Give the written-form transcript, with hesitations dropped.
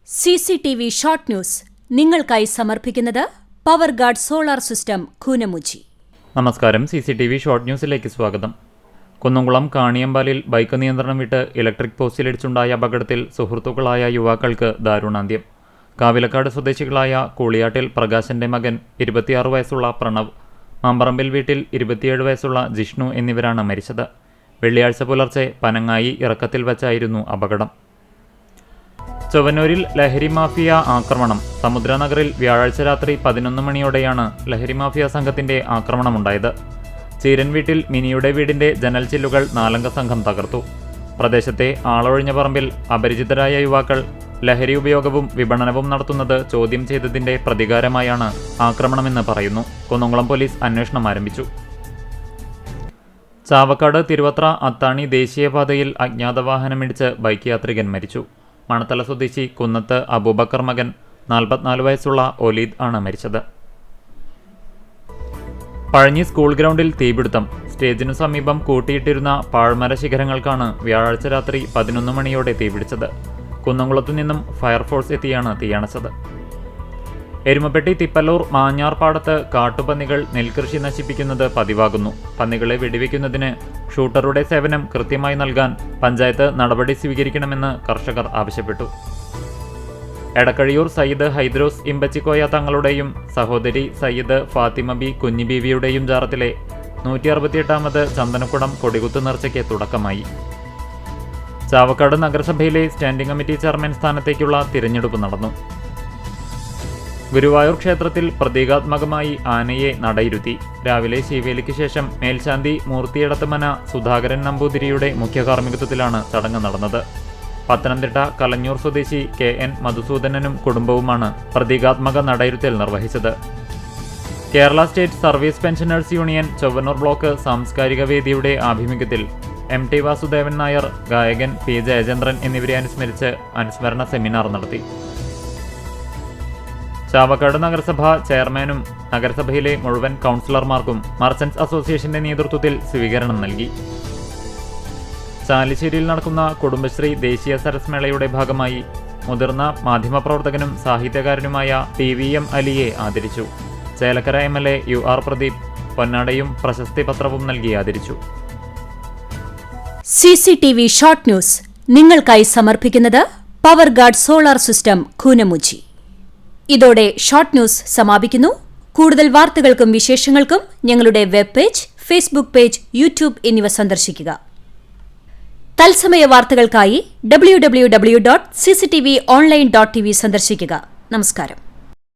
CCTV short news നിങ്ങൾക്കായി സമർപ്പിക്കുന്നത് power guard solar system Koonamuchi. നമസ്കാരം. CCTV ഷോർട്ട് ന്യൂസിലേക്ക് സ്വാഗതം. കുന്നംകുളം കാണിയമ്പാലിൽ ബൈക്ക് നിയന്ത്രണം വിട്ട് ഇലക്ട്രിക് പോസ്റ്റിലിടിച്ചുണ്ടായ അപകടത്തിൽ സുഹൃത്തുക്കളായ യുവാക്കൾക്ക് ദാരുണാന്ത്യം. കാവിലക്കാട് സ്വദേശികളായ കൂളിയാട്ടിൽ പ്രകാശന്റെ മകൻ 26 വയസ്സുള്ള പ്രണവ്, മാമ്പറമ്പിൽ വീട്ടിൽ 27 വയസ്സുള്ള ജിഷ്ണു എന്നിവരാണ് മരിച്ചത്. വെള്ളിയാഴ്ച പുലർച്ചെ പനങ്ങായി ഇറക്കത്തിൽ വച്ചായിരുന്നു അപകടം. ചൊവ്വന്നൂരിൽ ലഹരി മാഫിയ ആക്രമണം. സമുദ്രനഗറിൽ വ്യാഴാഴ്ച രാത്രി 11 മണിയോടെയാണ് ലഹരി മാഫിയ സംഘത്തിന്റെ ആക്രമണമുണ്ടായത്. ചീരൻ വീട്ടിൽ മിനിയുടെ വീടിന്റെ ജനൽ ചില്ലുകൾ 4 സംഘം തകർത്തു. പ്രദേശത്തെ ആളൊഴിഞ്ഞ പറമ്പിൽ അപരിചിതരായ യുവാക്കൾ ലഹരി ഉപയോഗവും വിപണനവും നടത്തുന്നത് ചോദ്യം ചെയ്തതിന്റെ പ്രതികാരമായാണ് ആക്രമണമെന്ന് പറയുന്നു. കുന്നംകുളം പോലീസ് അന്വേഷണം ആരംഭിച്ചു. ചാവക്കാട് തിരുവത്ര അത്താണി ദേശീയപാതയിൽ അജ്ഞാത വാഹനമിടിച്ച് ബൈക്ക് യാത്രികൻ മരിച്ചു. മണത്തല സ്വദേശി കുന്നത്ത് അബൂബക്കർ മകൻ 44 വയസ്സുള്ള ഒലീദ് ആണ് മരിച്ചത്. പഴഞ്ഞി സ്കൂൾ ഗ്രൗണ്ടിൽ തീപിടുത്തം. സ്റ്റേജിനു സമീപം കൂട്ടിയിട്ടിരുന്ന പാഴ്മര ശിഖരങ്ങൾക്കാണ് വ്യാഴാഴ്ച രാത്രി 11 മണിയോടെ തീപിടിച്ചത്. കുന്നംകുളത്തു നിന്നും ഫയർഫോഴ്സ് എത്തിയാണ് തീയണച്ചത്. എരുമപ്പെട്ടി തിപ്പല്ലൂർ മാഞ്ഞാർ പാടത്ത് കാട്ടുപന്നികൾ നെൽകൃഷി നശിപ്പിക്കുന്നത് പതിവാകുന്നു. പന്നികളെ വെടിവെക്കുന്നതിന് ഷൂട്ടറുടെ സേവനം കൃത്യമായി നൽകാൻ പഞ്ചായത്ത് നടപടി സ്വീകരിക്കണമെന്ന് കർഷകർ ആവശ്യപ്പെട്ടു. എടക്കഴിയൂർ സയ്യിദ് ഹൈദ്രോസ് ഇമ്പച്ചിക്കോയ തങ്ങളുടെയും സഹോദരി സയ്യിദ് ഫാത്തിമ ബി കുഞ്ഞിബീവിയുടെയും ജാറത്തിലെ 168ാമത് ചന്ദനക്കുടം കൊടികുത്ത് നേർച്ചയ്ക്ക് തുടക്കമായി. ചാവക്കാട് നഗരസഭയിലെ സ്റ്റാൻഡിംഗ് കമ്മിറ്റി ചെയർമാൻ സ്ഥാനത്തേക്കുള്ള തിരഞ്ഞെടുപ്പ് നടന്നു. ഗുരുവായൂർ ക്ഷേത്രത്തിൽ പ്രതീകാത്മകമായി ആനയെ നടയിരുത്തി. രാവിലെ ശിവേലിക്ക് ശേഷം മേൽശാന്തി മൂർത്തിയിടത്തുമന സുധാകരൻ നമ്പൂതിരിയുടെ മുഖ്യ കാർമ്മികത്വത്തിലാണ് ചടങ്ങ് നടന്നത്. പത്തനംതിട്ട കലഞ്ഞൂർ സ്വദേശി KN മധുസൂദനനും കുടുംബവുമാണ് പ്രതീകാത്മക നടയിരുത്തൽ നിർവഹിച്ചത്. Kerala state service pensioners union Chowwannur block സാംസ്കാരിക വേദിയുടെ ആഭിമുഖ്യത്തിൽ MT വാസുദേവൻ നായർ, ഗായകൻ P ജയചന്ദ്രൻ എന്നിവരെ അനുസ്മരിച്ച് അനുസ്മരണ സെമിനാർ നടത്തി. ചാവക്കാട് നഗരസഭ ചെയർമാനും നഗരസഭയിലെ മുഴുവൻ കൗൺസിലർമാർക്കും മർച്ചന്റ്സ് അസോസിയേഷന്റെ നേതൃത്വത്തിൽ സ്വീകരണം നൽകി. ചാലിശ്ശേരിയിൽ നടക്കുന്ന കുടുംബശ്രീ ദേശീയ സരസ് മേളയുടെ ഭാഗമായി മുതിർന്ന മാധ്യമപ്രവർത്തകനും സാഹിത്യകാരനുമായ TVM അലിയെ ആദരിച്ചു. ചേലക്കര MLA UR പ്രദീപ് പൊന്നാടയും പ്രശസ്തി പത്രവും നൽകി ആദരിച്ചു. CCTV ഷോർട്ട് ന്യൂസ് നിങ്ങൾക്കായി സമർപ്പിക്കുന്നത് power guard solar system Koonamuchi. ഇതോടെ ഷോർട്ട് ന്യൂസ് സമാപിക്കുന്നു. കൂടുതൽ വാർത്തകൾക്കും വിശേഷങ്ങൾക്കും ഞങ്ങളുടെ web page, Facebook page, YouTube എന്നിവ സന്ദർശിക്കുക. തത്സമയ വാർത്തകൾക്കായി www.cctv online.tv സന്ദർശിക്കുക. നമസ്കാരം.